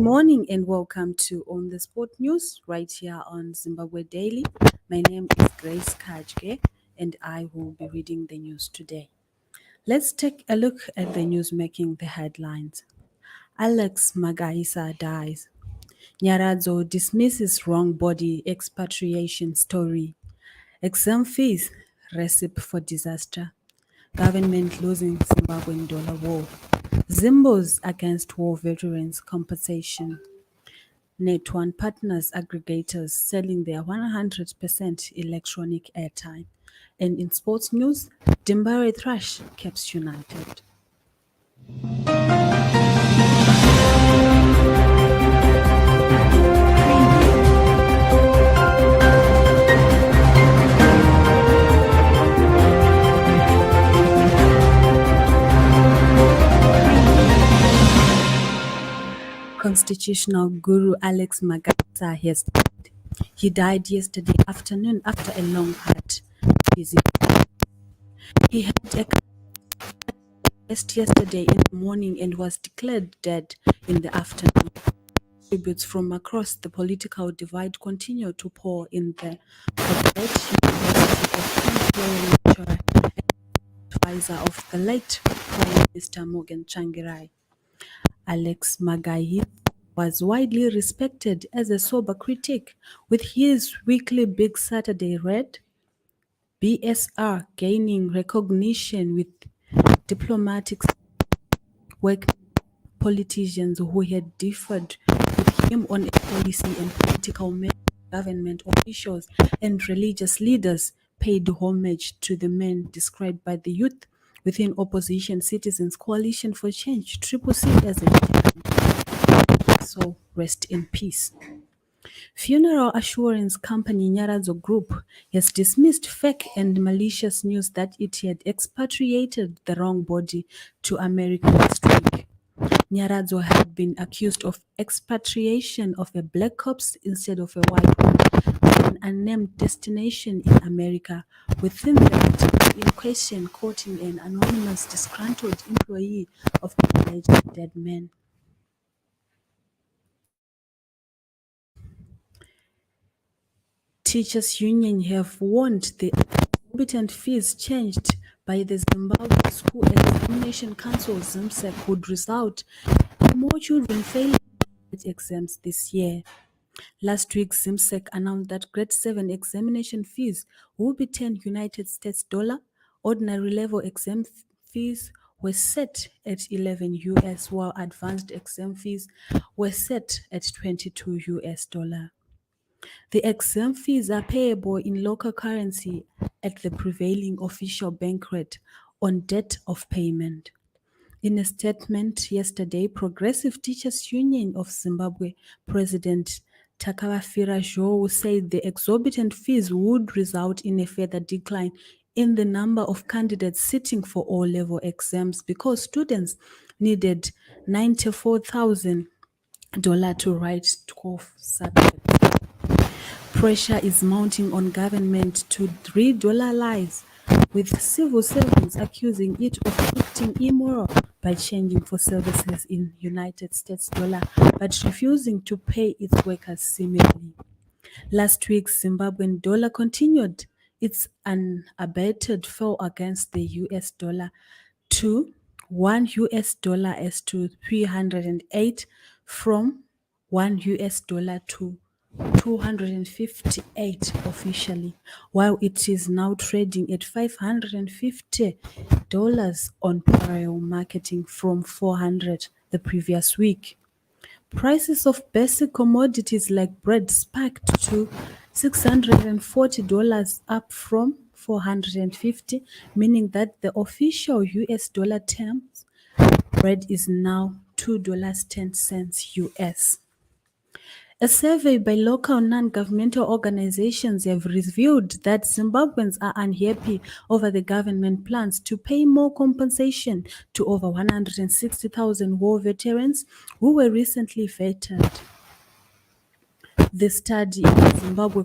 morning and welcome to On the Sport News right here on Zimbabwe Daily. My name is Grace Kajke and I will be reading the news today. Let's take a look at the news making the headlines. Alex Magaisa dies. Nyaradzo dismisses wrong body expatriation story. Exam fees, recipe for disaster. Government losing Zimbabwean dollar war. Zimbos against war veterans compensation. Net1 partners aggregators selling their 100% electronic airtime. And in sports news, Dimbare Thrash Caps United. Constitutional guru Alex Magaisa has died. He died yesterday afternoon after a long heart visit. He had a test yesterday in the morning and was declared dead in the afternoon. Tributes from across the political divide continue to pour in the University of Kent lecturer and advisor of the late Prime Minister Morgan Tsvangirai. Alex Magaisa was widely respected as a sober critic, with his weekly Big Saturday Red (BSR) gaining recognition with diplomatic work politicians who had differed with him on policy and political matters. Government officials and religious leaders paid homage to the men described by the youth within opposition Citizens Coalition for Change (CCC) as a giant. So rest in peace. Funeral assurance company Nyaradzo Group has dismissed fake and malicious news that it had expatriated the wrong body to America last week. Nyaradzo had been accused of expatriation of a black corpse instead of a white one to an unnamed destination in America, within the article in question quoting an anonymous disgruntled employee of the alleged dead man. Teachers Union have warned the exorbitant fees changed by the Zimbabwe School Examination Council (ZIMSEC) would result in more children failing exams this year. Last week, ZIMSEC announced that Grade 7 examination fees will be $10. Ordinary level exam fees were set at $11, while advanced exam fees were set at $22. The exam fees are payable in local currency at the prevailing official bank rate on date of payment. In a statement yesterday, Progressive Teachers Union of Zimbabwe President Takavafira Zhou said the exorbitant fees would result in a further decline in the number of candidates sitting for O-level exams because students needed $94,000 to write 12 subjects. Pressure is mounting on government to $3 with civil servants accusing it of acting immoral by changing for services in United States dollar but refusing to pay its workers similarly. Last week, Zimbabwean dollar continued its unabated fall against the US dollar to $1 as to 308 from $1 to 258 officially, while it is now trading at $550 on parallel marketing from $400 the previous week. Prices of basic commodities like bread spiked to $640 up from $450, meaning that the official US dollar terms bread is now $2.10 US. A survey by local non-governmental organizations have revealed that Zimbabweans are unhappy over the government plans to pay more compensation to over 160,000 war veterans who were recently veteran. The study in Zimbabwe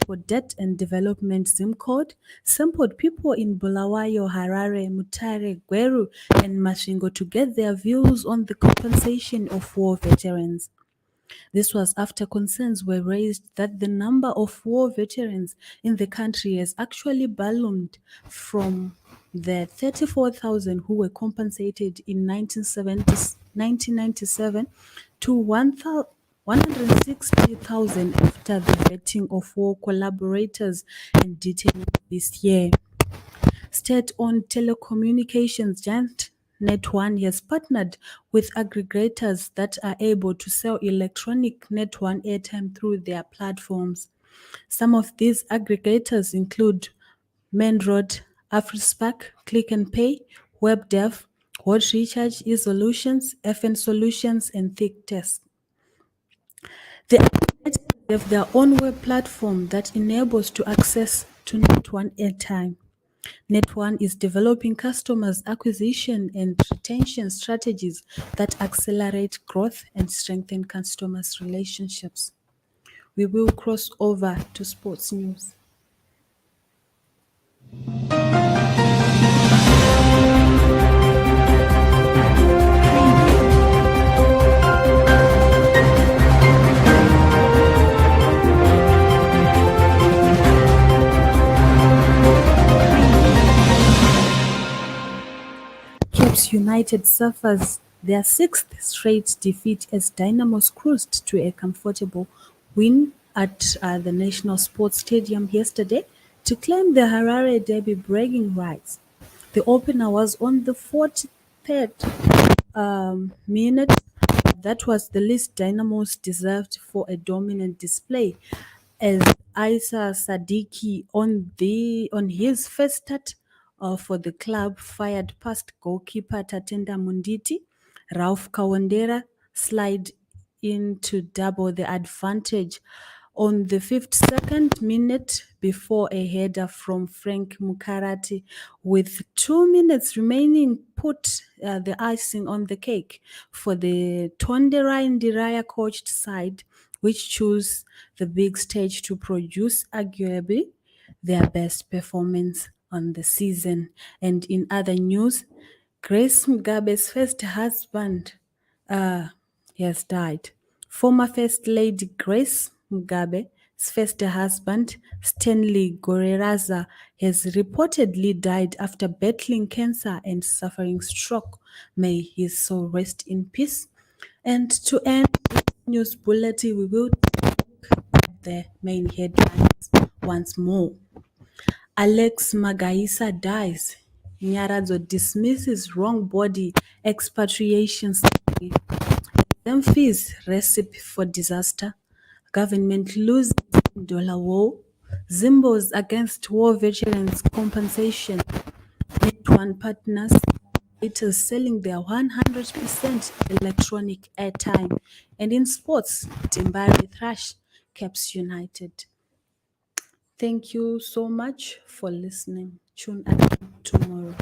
for Debt and Development ZIMCODE, sampled people in Bulawayo, Harare, Mutare, Gweru, and Mashingo to get their views on the compensation of war veterans. This was after concerns were raised that the number of war veterans in the country has actually ballooned from the 34,000 who were compensated in 1997 to 160,000 after the vetting of war collaborators and detainees this year. State-owned telecommunications giant Net1 has partnered with aggregators that are able to sell electronic Net1 airtime through their platforms. Some of these aggregators include Menroad, AfriSpark, Click and Pay, WebDev, Hot Recharge, eSolutions, FN Solutions, and ThickTest. The aggregators have their own web platform that enables to access to Net1 airtime. Net1 is developing customers acquisition and retention strategies that accelerate growth and strengthen customers' relationships. We will cross over to sports news. Caps United suffers their sixth straight defeat as Dynamos cruised to a comfortable win at the National Sports Stadium yesterday to claim the Harare Derby bragging rights. The opener was on the 43rd minute. That was the least Dynamos deserved for a dominant display, as Isa Sadiki on his first start for the club fired past goalkeeper Tatenda Munditi. Ralph Kawandera slid in to double the advantage on the 52nd minute before a header from Frank Mukarati with 2 minutes remaining put the icing on the cake for the Tonderai Ndiraya coached side, which chose the big stage to produce arguably their best performance on the season. And in other news, Grace Mugabe's first husband has died. Former First Lady Grace Mugabe's first husband, Stanley Goreraza, has reportedly died after battling cancer and suffering stroke. May his soul rest in peace. And to end this news bulletin, we will look at the main headlines once more. Alex Magaisa dies. Nyaradzo dismisses wrong body expatriation study. Exam fees recipe for disaster. Government loses dollar war. Zimbos against war veterans compensation. Net1 partners operators selling their 100% electronic airtime. And in sports, Timbari thrash Caps United. Thank you so much for listening. Tune in tomorrow.